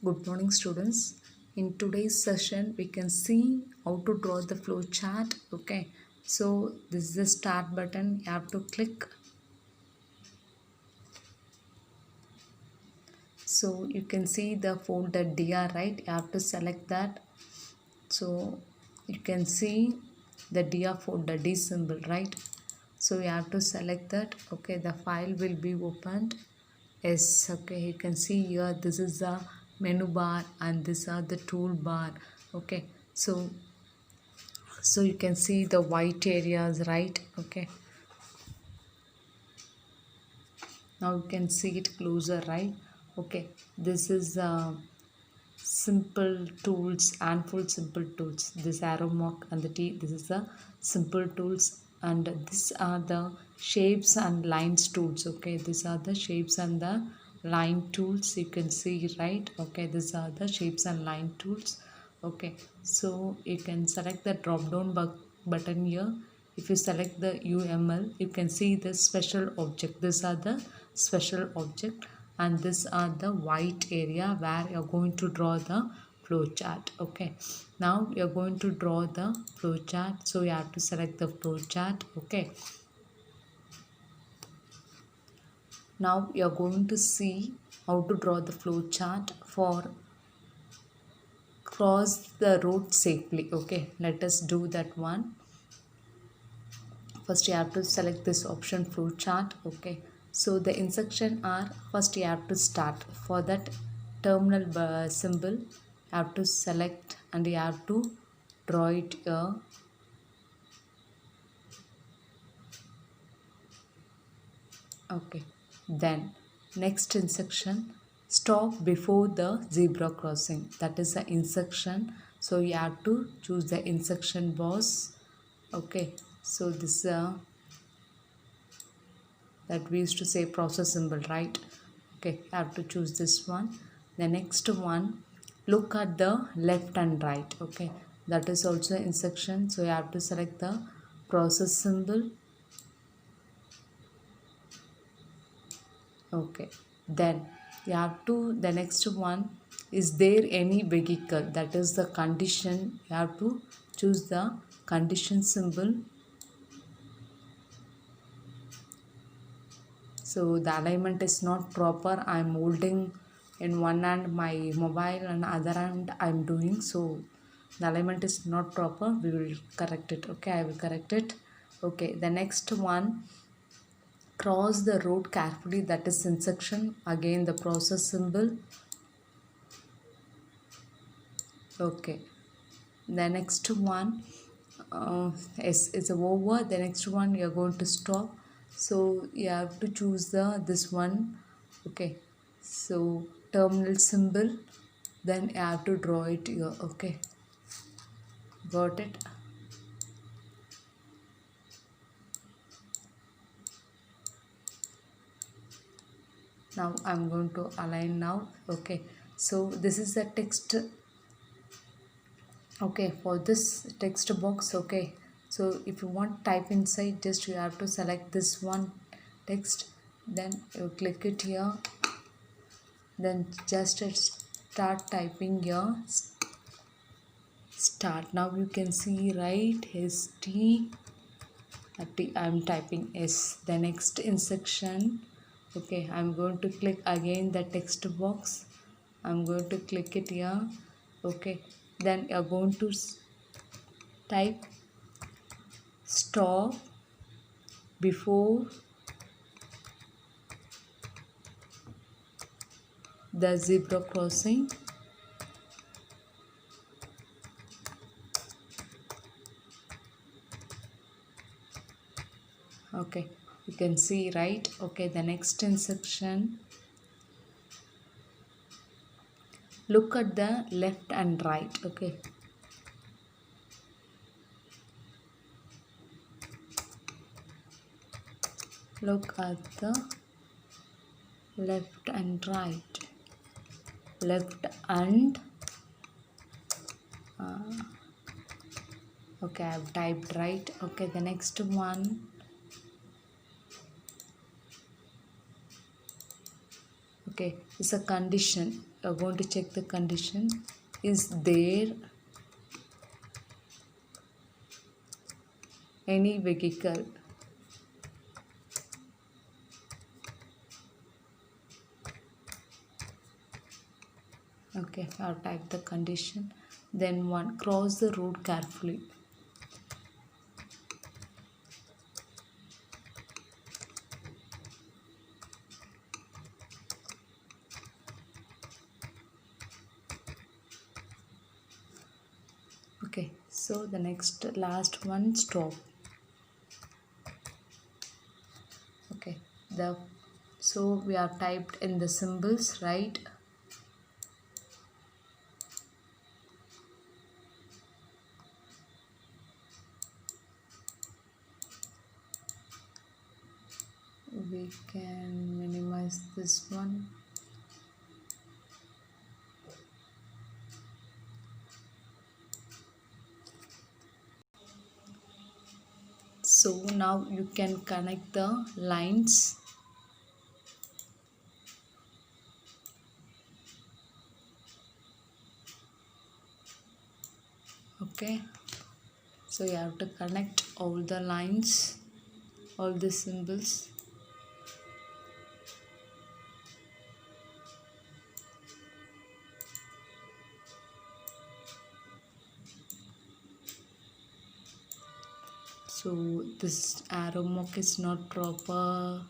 Good morning, students. In today's session, we can see how to draw the flow chart. Okay, so this is the start button. You have to click. So you can see the folder DR, right? You have to select that. So you can see the DR folder, D symbol, right? So you have to select that. Okay, the file will be opened. Yes, okay, you can see here this is the menu bar and these are the toolbar. Okay, so you can see the white areas, right? Okay, now you can see it closer, right? Okay, this is simple tools and full simple tools. This arrow mark and the T, this is the simple tools, and these are the shapes and lines tools. Okay, these are the shapes and the line tools, you can see, right? Okay, these are the shapes and line tools. Okay, so you can select the drop down button here. If you select the UML, you can see the special object. These are the special object, and these are the white area where you're going to draw the flow chart. Okay, now you're going to draw the flow chart, so you have to select the flow chart. Okay, now you're going to see how to draw the flow chart for cross the road safely. Okay, let us do that one. First you have to select this option, flow chart. Okay, so the instruction are, first you have to start. For that, terminal symbol you have to select and you have to draw it here. Okay, then next instruction, stop before the zebra crossing. That is the instruction, so you have to choose the instruction box. Okay, so this that we used to say process symbol, right? Okay, I have to choose this one. The next one, look at the left and right. Okay, that is also instruction, so you have to select the process symbol. Okay, then you have to, the next one, is there any vehicle? That is the condition, you have to choose the condition symbol. So the alignment is not proper. I'm holding in one hand my mobile and other hand I'm doing, so the alignment is not proper. We will correct it. Okay, I will correct it. Okay, the next one, cross the road carefully. That is instruction, again the process symbol. Okay, the next one, is over. The next one you're going to stop, so you have to choose the this one. Okay, so terminal symbol, then you have to draw it here. Okay, got it. Now I'm going to align now. Okay, so this is the text. Okay, for this text box. Okay, so if you want type inside, just you have to select this one text, then you click it here, then just start typing here. Start. Now you can see, right? ST. I'm typing S. The next instruction. Okay, I'm going to click again the text box. I'm going to click it here. Okay, then you're going to type stop before the zebra crossing. Okay, you can see, right? Okay, the next instruction, look at the left and right. Okay, look at the left and right. Left and okay, I've typed right. Okay, the next one, okay, is a condition. you're going to check the condition. Is there any vehicle? Okay, I'll type the condition. Then 1, cross the road carefully. Okay, so the last one, stop. Okay, so we are typed in the symbols, right? We can minimize this one. So now you can connect the lines. Okay, so you have to connect all the lines, all the symbols. So this arrow mark is not proper.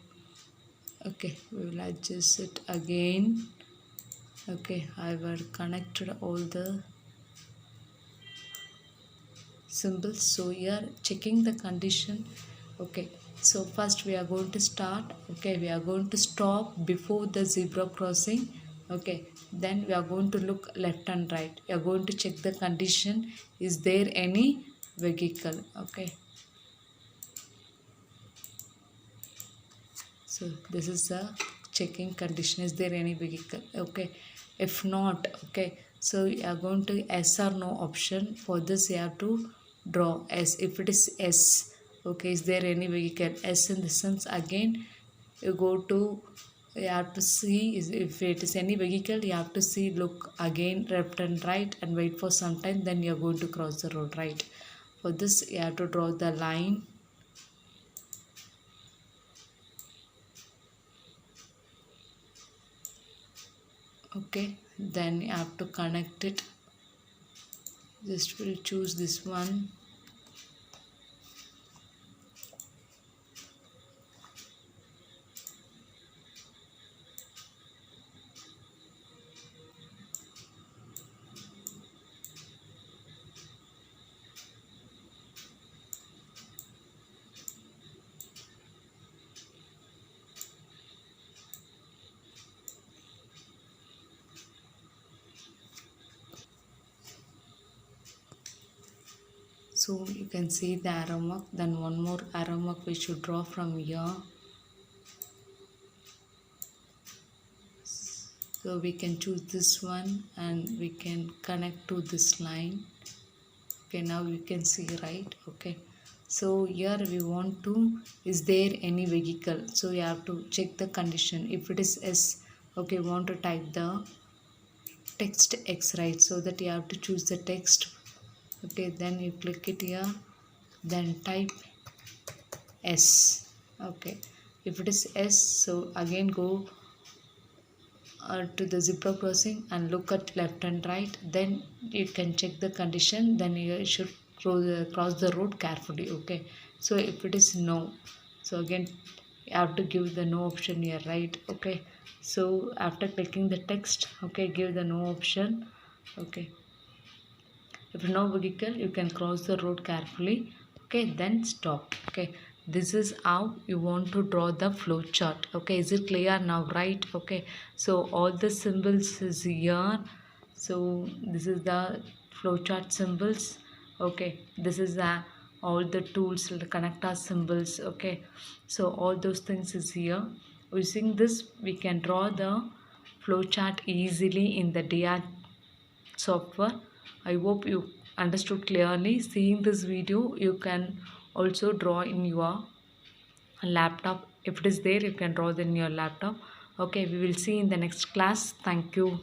Okay, we will adjust it again. Okay, I will connected all the symbols. So here checking the condition. Okay, so first we are going to start. Okay, we are going to stop before the zebra crossing. Okay, then we are going to look left and right. We are going to check the condition. Is there any vehicle? Okay, so this is the checking condition. Is there any vehicle? Okay, if not, okay, so you are going to yes or no option. For this you have to draw S. If it is S, okay, is there any vehicle? S in the sense, again you go to, you have to see if it is any vehicle. You have to see, look again left and right and wait for some time, then you are going to cross the road, right? For this you have to draw the line. Okay, then you have to connect it. Just will choose this one. So you can see the arrow mark. Then one more arrow mark we should draw from here. So we can choose this one and we can connect to this line. Okay, now you can see, right? Okay, so here we want to, is there any vehicle? So you have to check the condition. If it is S, okay, we want to type the text X, right? So that you have to choose the text. Okay, then you click it here, then type S. Okay, if it is S, so again go to the zebra crossing and look at left and right. Then you can check the condition. Then you should cross the road carefully. Okay, so if it is no, so again you have to give the no option here, right? Okay, so after clicking the text, okay, give the no option. Okay, if no vehicle, you can cross the road carefully. Okay, then stop. Okay, this is how you want to draw the flow chart. Okay, is it clear now, right? Okay, so all the symbols is here. So this is the flow chart symbols. Okay, this is all the tools, the connector symbols. Okay, so all those things is here. Using this, we can draw the flow chart easily in the DR software. I hope you understood clearly. Seeing this video, you can also draw in your laptop. If it is there, you can draw in your laptop. Okay, we will see in the next class. Thank you.